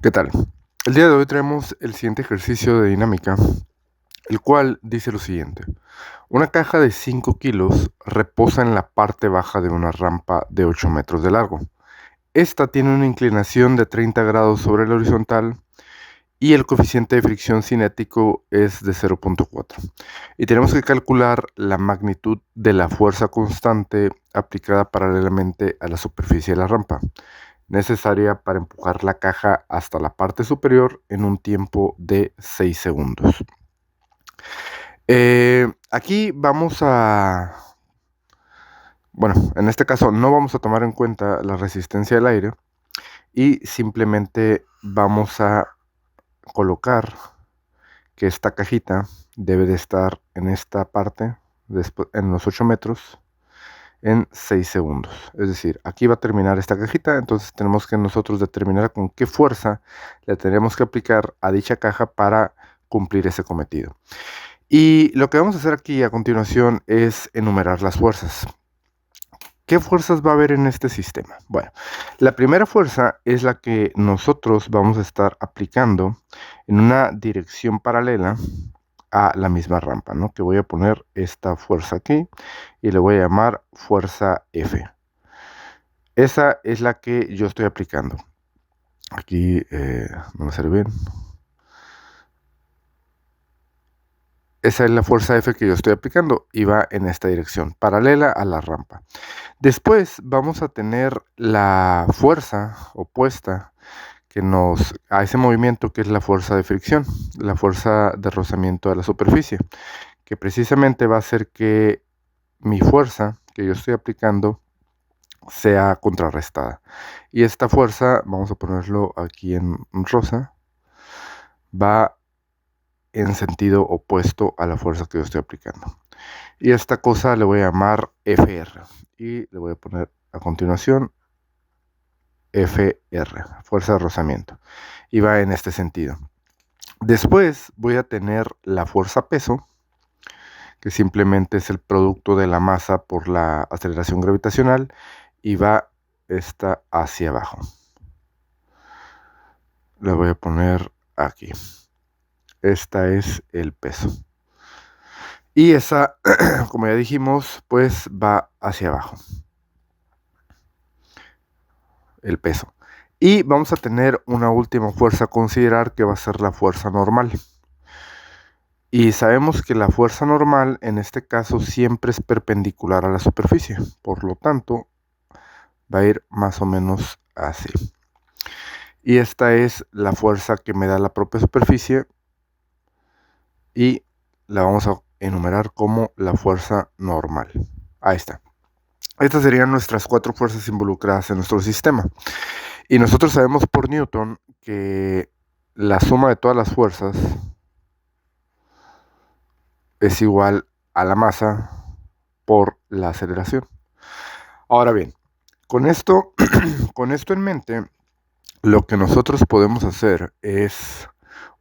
¿Qué tal? El día de hoy traemos el siguiente ejercicio de dinámica, el cual dice lo siguiente. Una caja de 5 kilos reposa en la parte baja de una rampa de 8 metros de largo. Esta tiene una inclinación de 30 grados sobre el horizontal y el coeficiente de fricción cinético es de 0.4. Y tenemos que calcular la magnitud de la fuerza constante aplicada paralelamente a la superficie de la rampa, necesaria para empujar la caja hasta la parte superior en un tiempo de 6 segundos. Aquí vamos a, bueno, en este caso no vamos a tomar en cuenta la resistencia del aire y simplemente vamos a colocar que esta cajita debe de estar en esta parte, en los 8 metros, en 6 segundos. Es decir, aquí va a terminar esta cajita, entonces tenemos que nosotros determinar con qué fuerza le tenemos que aplicar a dicha caja para cumplir ese cometido. Y lo que vamos a hacer aquí a continuación es enumerar las fuerzas. ¿Qué fuerzas va a haber en este sistema? Bueno, la primera fuerza es la que nosotros vamos a estar aplicando en una dirección paralela a la misma rampa, ¿no? Que voy a poner esta fuerza aquí y le voy a llamar fuerza F. Esa es la que yo estoy aplicando. Aquí no me sale bien. Esa es la fuerza F que yo estoy aplicando y va en esta dirección, paralela a la rampa. Después vamos a tener la fuerza opuesta a ese movimiento, que es la fuerza de fricción, la fuerza de rozamiento de la superficie, que precisamente va a hacer que mi fuerza que yo estoy aplicando sea contrarrestada. Y esta fuerza, vamos a ponerlo aquí en rosa, va en sentido opuesto a la fuerza que yo estoy aplicando. Y esta cosa le voy a llamar FR. Y le voy a poner a continuación FR, fuerza de rozamiento. Y va en este sentido. Después voy a tener la fuerza peso, que simplemente es el producto de la masa por la aceleración gravitacional, y va esta hacia abajo. La voy a poner aquí. Esta es el peso. Y esa, como ya dijimos, pues va hacia abajo. El peso. Y vamos a tener una última fuerza a considerar, que va a ser la fuerza normal. Y sabemos que la fuerza normal en este caso siempre es perpendicular a la superficie. Por lo tanto, va a ir más o menos así. Y esta es la fuerza que me da la propia superficie y la vamos a enumerar como la fuerza normal. Ahí está. Estas serían nuestras 4 fuerzas involucradas en nuestro sistema. Y nosotros sabemos por Newton que la suma de todas las fuerzas es igual a la masa por la aceleración. Ahora bien, con esto en mente, lo que nosotros podemos hacer es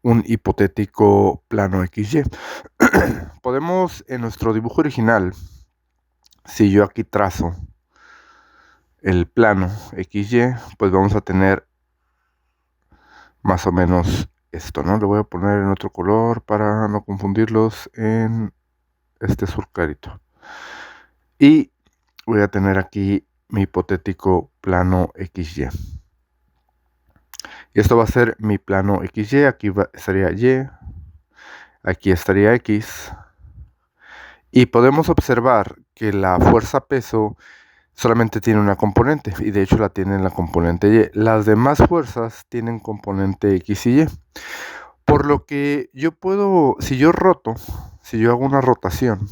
un hipotético plano XY. Podemos, en nuestro dibujo original, si yo aquí trazo el plano XY, pues vamos a tener más o menos esto, ¿no? Lo voy a poner en otro color para no confundirlos en este azul clarito. Y voy a tener aquí mi hipotético plano XY. Y esto va a ser mi plano XY. Aquí estaría Y. Aquí estaría X. Y podemos observar que la fuerza peso solamente tiene una componente, y de hecho la tiene en la componente Y. Las demás fuerzas tienen componente X y Y. Por lo que yo puedo, si yo hago una rotación,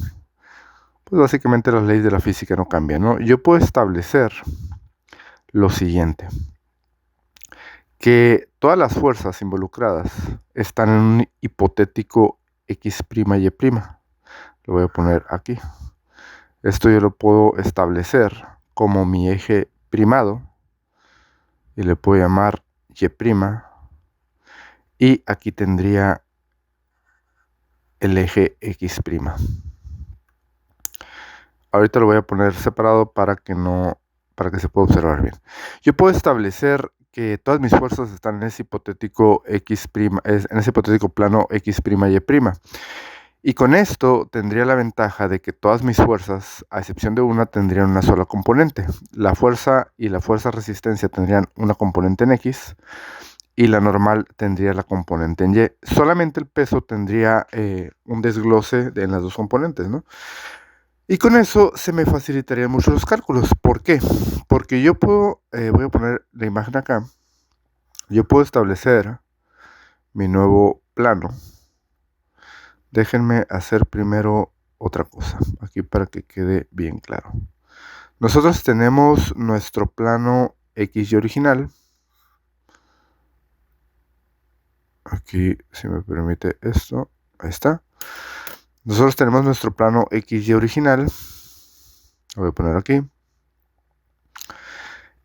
pues básicamente las leyes de la física no cambian, ¿no? Yo puedo establecer lo siguiente, que todas las fuerzas involucradas están en un hipotético X' y Y'. Lo voy a poner aquí. Esto yo lo puedo establecer como mi eje primado y le puedo llamar Y', y aquí tendría el eje X'. Ahorita lo voy a poner separado para que se pueda observar bien. Yo puedo establecer que todas mis fuerzas están en ese hipotético en ese hipotético plano X', Y'. Y con esto tendría la ventaja de que todas mis fuerzas, a excepción de una, tendrían una sola componente. La fuerza y la fuerza resistencia tendrían una componente en X y la normal tendría la componente en Y. Solamente el peso tendría un desglose en las dos componentes, ¿no? Y con eso se me facilitarían mucho los cálculos. ¿Por qué? Porque yo puedo, voy a poner la imagen acá, yo puedo establecer mi nuevo plano. Déjenme hacer primero otra cosa, aquí para que quede bien claro. Nosotros tenemos nuestro plano XY original. Aquí, si me permite esto, ahí está. Nosotros tenemos nuestro plano XY original. Lo voy a poner aquí.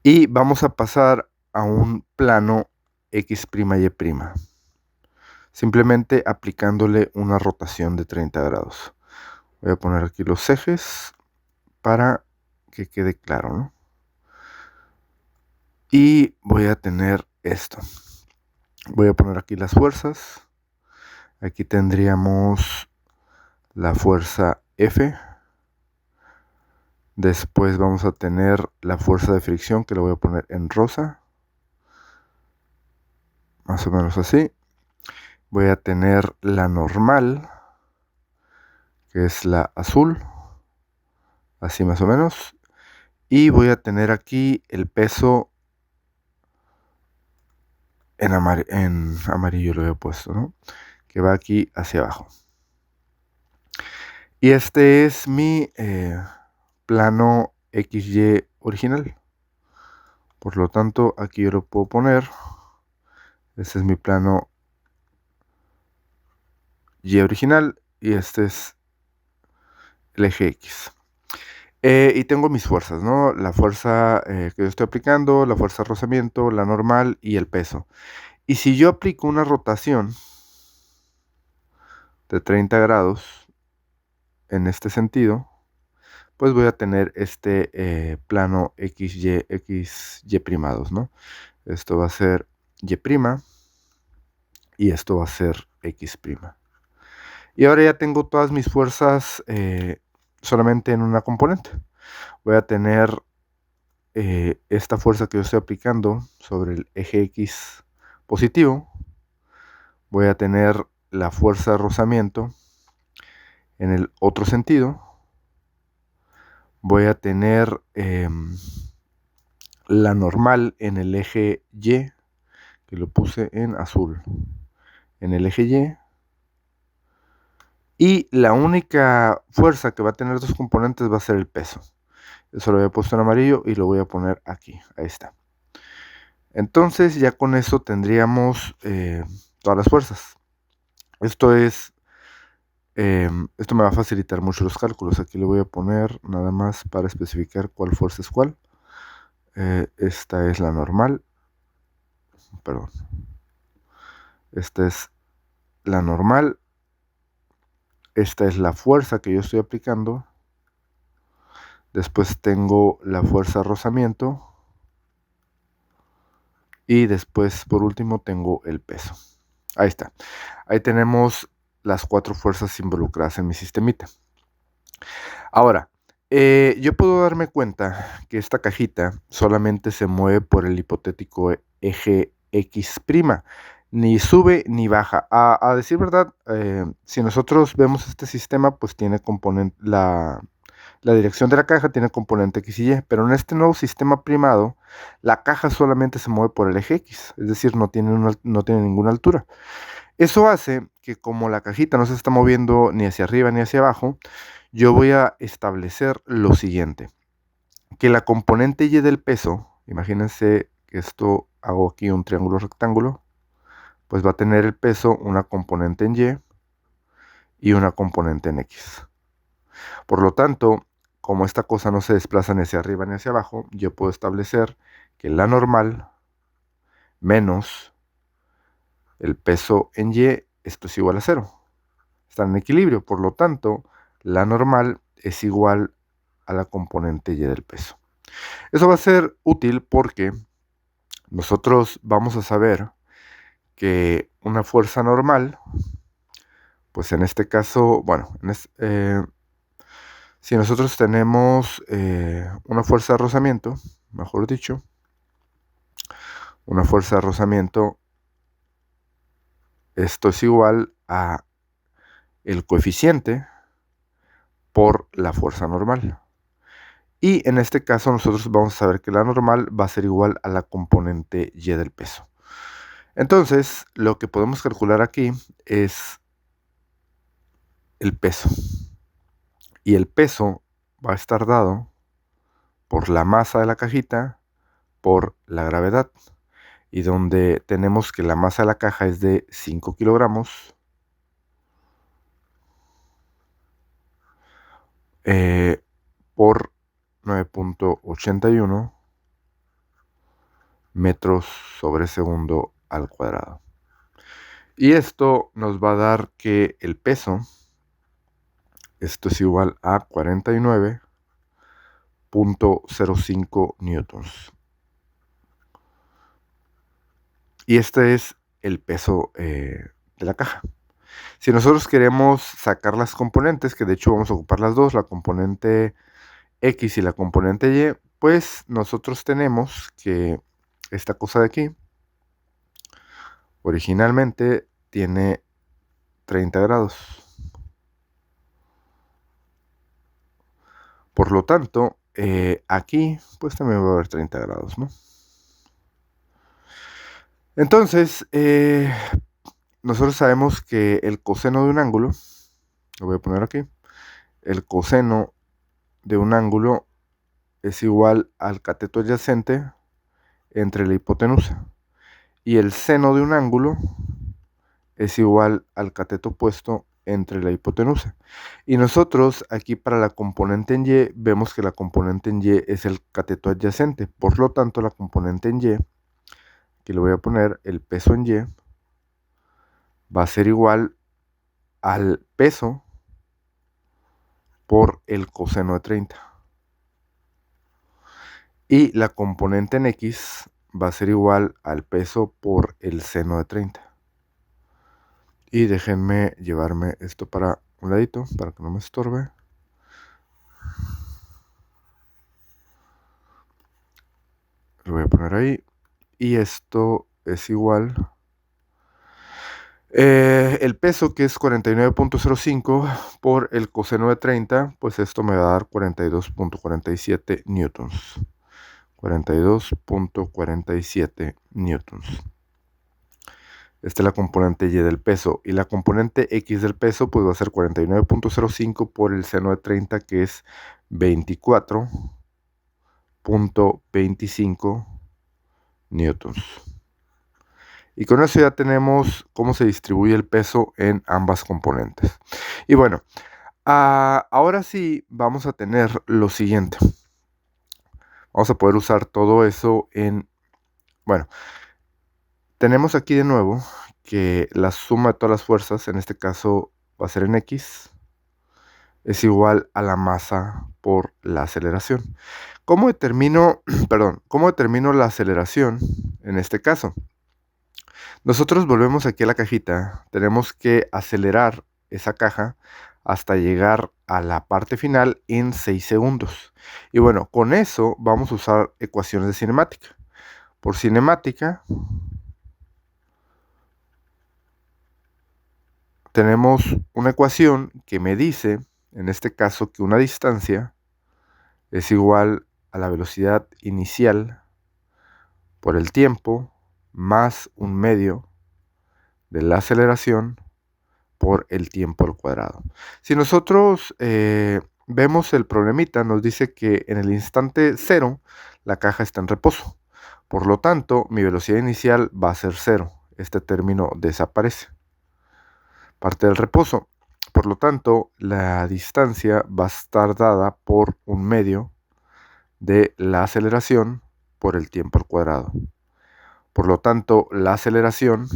Y vamos a pasar a un plano X', Y'. Simplemente aplicándole una rotación de 30 grados. Voy a poner aquí los ejes para que quede claro, ¿no? Y voy a tener esto. Voy a poner aquí las fuerzas. Aquí tendríamos la fuerza F. Después vamos a tener la fuerza de fricción, que lo voy a poner en rosa. Más o menos así. Voy a tener la normal, que es la azul. Así más o menos. Y voy a tener aquí el peso en amarillo, lo he puesto, ¿no? Que va aquí hacia abajo. Y este es mi plano XY original. Por lo tanto, aquí yo lo puedo poner. Este es mi plano Y original y este es el eje X. Y tengo mis fuerzas, ¿no? La fuerza que yo estoy aplicando, la fuerza de rozamiento, la normal y el peso. Y si yo aplico una rotación de 30 grados en este sentido, pues voy a tener este plano XY primados, ¿no? Esto va a ser Y' y esto va a ser X'. Y ahora ya tengo todas mis fuerzas solamente en una componente. Voy a tener esta fuerza que yo estoy aplicando sobre el eje X positivo. Voy a tener la fuerza de rozamiento en el otro sentido. Voy a tener la normal en el eje Y, que lo puse en azul, en el eje Y. Y la única fuerza que va a tener dos componentes va a ser el peso. Eso lo había puesto en amarillo y lo voy a poner aquí. Ahí está. Entonces ya con eso tendríamos todas las fuerzas. Esto me va a facilitar mucho los cálculos. Aquí le voy a poner nada más para especificar cuál fuerza es cuál. Esta es la normal. Perdón. Esta es la normal. Esta es la fuerza que yo estoy aplicando. Después tengo la fuerza de rozamiento. Y después, por último, tengo el peso. Ahí está. Ahí tenemos las 4 fuerzas involucradas en mi sistemita. Ahora, yo puedo darme cuenta que esta cajita solamente se mueve por el hipotético eje X'. Ni sube ni baja. A decir verdad, si nosotros vemos este sistema, pues tiene componente, la dirección de la caja tiene componente X y Y, pero en este nuevo sistema primado, la caja solamente se mueve por el eje X, es decir, no tiene ninguna altura. Eso hace que como la cajita no se está moviendo ni hacia arriba ni hacia abajo, yo voy a establecer lo siguiente, que la componente Y del peso, imagínense que esto hago aquí un triángulo rectángulo, pues va a tener el peso una componente en Y y una componente en X. Por lo tanto, como esta cosa no se desplaza ni hacia arriba ni hacia abajo, yo puedo establecer que la normal menos el peso en Y, esto es igual a 0. Están en equilibrio, por lo tanto, la normal es igual a la componente Y del peso. Eso va a ser útil porque nosotros vamos a saber que una fuerza normal, pues en este caso, bueno, si nosotros tenemos una fuerza de rozamiento, mejor dicho, una fuerza de rozamiento, esto es igual a el coeficiente por la fuerza normal. Y en este caso nosotros vamos a saber que la normal va a ser igual a la componente y del peso. Entonces, lo que podemos calcular aquí es el peso. Y el peso va a estar dado por la masa de la cajita por la gravedad. Y donde tenemos que la masa de la caja es de 5 kilogramos, por 9.81 metros sobre segundo al cuadrado. Y esto nos va a dar que el peso, esto es igual a 49.05 newtons. Y este es el peso de la caja. Si nosotros queremos sacar las componentes, que de hecho vamos a ocupar las dos, la componente X y la componente Y, pues nosotros tenemos que esta cosa de aquí originalmente tiene 30 grados. Por lo tanto, aquí pues también va a haber 30 grados, ¿no? Entonces, nosotros sabemos que el coseno de un ángulo, lo voy a poner aquí, el coseno de un ángulo es igual al cateto adyacente entre la hipotenusa. Y el seno de un ángulo es igual al cateto opuesto entre la hipotenusa. Y nosotros aquí para la componente en Y vemos que la componente en Y es el cateto adyacente. Por lo tanto, la componente en Y, aquí le voy a poner el peso en Y, va a ser igual al peso por el coseno de 30. Y la componente en X va a ser igual al peso por el seno de 30. Y déjenme llevarme esto para un ladito, para que no me estorbe. Lo voy a poner ahí. Y esto es igual. El peso, que es 49.05 por el coseno de 30, pues esto me va a dar 42.47 newtons. 42.47 newtons. Esta es la componente Y del peso. Y la componente X del peso pues va a ser 49.05 por el seno de 30, que es 24.25 newtons. Y con eso ya tenemos cómo se distribuye el peso en ambas componentes. Y bueno, ahora sí vamos a tener lo siguiente. Vamos a poder usar todo eso en... Bueno, tenemos aquí de nuevo que la suma de todas las fuerzas, en este caso va a ser en X, es igual a la masa por la aceleración. ¿Cómo determino, cómo determino la aceleración en este caso? Nosotros volvemos aquí a la cajita, tenemos que acelerar esa caja hasta llegar a la parte final en 6 segundos. Y bueno, con eso vamos a usar ecuaciones de cinemática. Por cinemática tenemos una ecuación que me dice, en este caso, que una distancia es igual a la velocidad inicial por el tiempo más un medio de la aceleración por el tiempo al cuadrado. Si nosotros vemos el problemita, nos dice que en el instante 0 la caja está en reposo. Por lo tanto, mi velocidad inicial va a ser 0. Este término desaparece. Parte del reposo. Por lo tanto, la distancia va a estar dada por un medio de la aceleración por el tiempo al cuadrado. Por lo tanto, la aceleración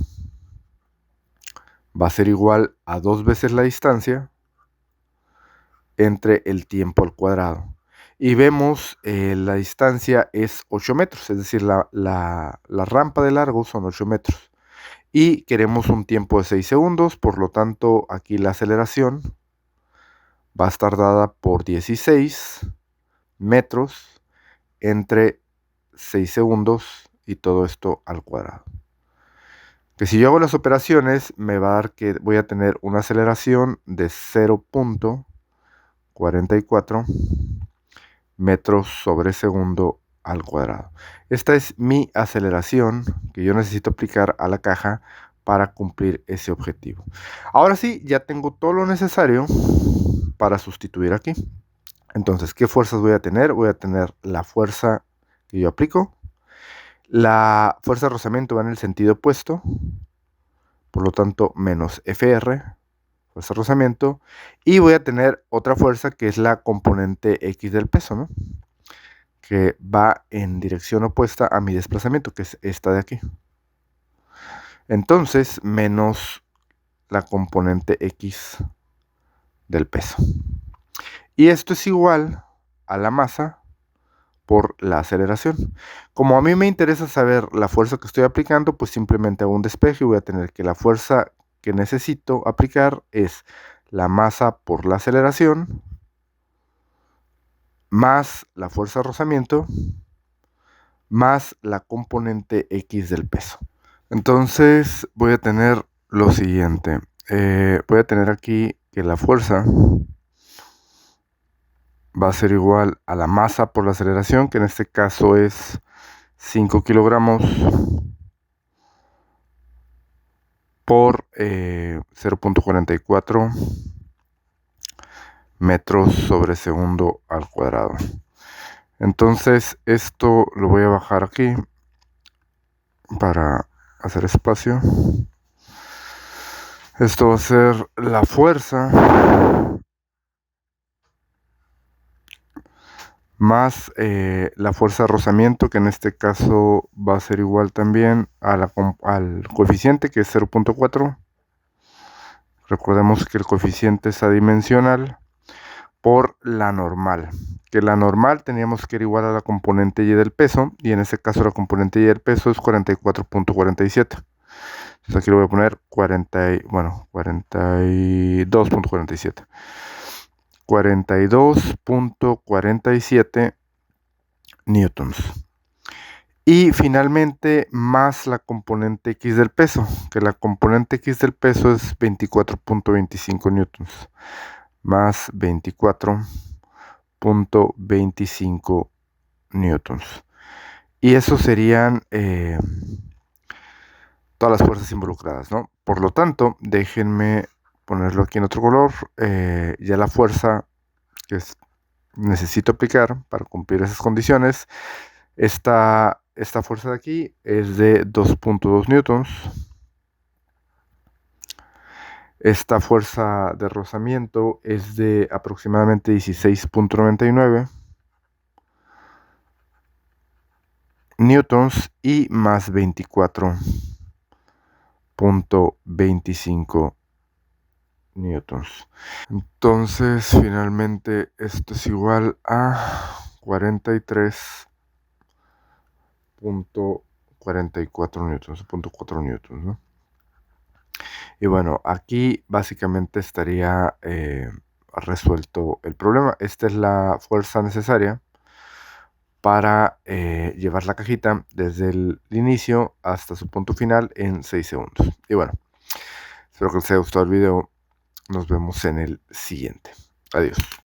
va a ser igual a 2 veces la distancia entre el tiempo al cuadrado. Y vemos la distancia es 8 metros, es decir, la rampa de largo son 8 metros. Y queremos un tiempo de 6 segundos, por lo tanto aquí la aceleración va a estar dada por 16 metros entre 6 segundos y todo esto al cuadrado. Que si yo hago las operaciones me va a dar que voy a tener una aceleración de 0.44 metros sobre segundo al cuadrado. Esta es mi aceleración que yo necesito aplicar a la caja para cumplir ese objetivo. Ahora sí, ya tengo todo lo necesario para sustituir aquí. Entonces, ¿qué fuerzas voy a tener? Voy a tener la fuerza que yo aplico. La fuerza de rozamiento va en el sentido opuesto, por lo tanto, menos FR, fuerza de rozamiento. Y voy a tener otra fuerza que es la componente X del peso, ¿no? Que va en dirección opuesta a mi desplazamiento, que es esta de aquí. Entonces, menos la componente X del peso. Y esto es igual a la masa por la aceleración. Como a mí me interesa saber la fuerza que estoy aplicando, pues simplemente hago un despeje y voy a tener que la fuerza que necesito aplicar es la masa por la aceleración más la fuerza de rozamiento más la componente X del peso. Entonces voy a tener lo siguiente. Voy a tener aquí que la fuerza va a ser igual a la masa por la aceleración, que en este caso es 5 kilogramos por 0.44 metros sobre segundo al cuadrado. Entonces esto lo voy a bajar aquí para hacer espacio. Esto va a ser la fuerza más la fuerza de rozamiento, que en este caso va a ser igual también a al coeficiente, que es 0.4. Recordemos que el coeficiente es adimensional por la normal, que la normal teníamos que ir igual a la componente Y del peso, y en este caso la componente Y del peso es 44.47. Entonces aquí lo voy a poner 42.47. 42.47 newtons. Y finalmente más la componente X del peso, que la componente X del peso es 24.25 newtons, más 24.25 newtons. Y eso serían todas las fuerzas involucradas, ¿no? Por lo tanto, déjenme ponerlo aquí en otro color. Ya la fuerza que necesito aplicar para cumplir esas condiciones, esta fuerza de aquí es de 2.2 newtons. Esta fuerza de rozamiento es de aproximadamente 16.99 newtons y más 24.25 newtons. Entonces, finalmente, esto es igual a 43.44 newtons, 0.4 newtons, ¿no? Y bueno, aquí básicamente estaría resuelto el problema. Esta es la fuerza necesaria para llevar la cajita desde el inicio hasta su punto final en 6 segundos. Y bueno, espero que les haya gustado el video. Nos vemos en el siguiente. Adiós.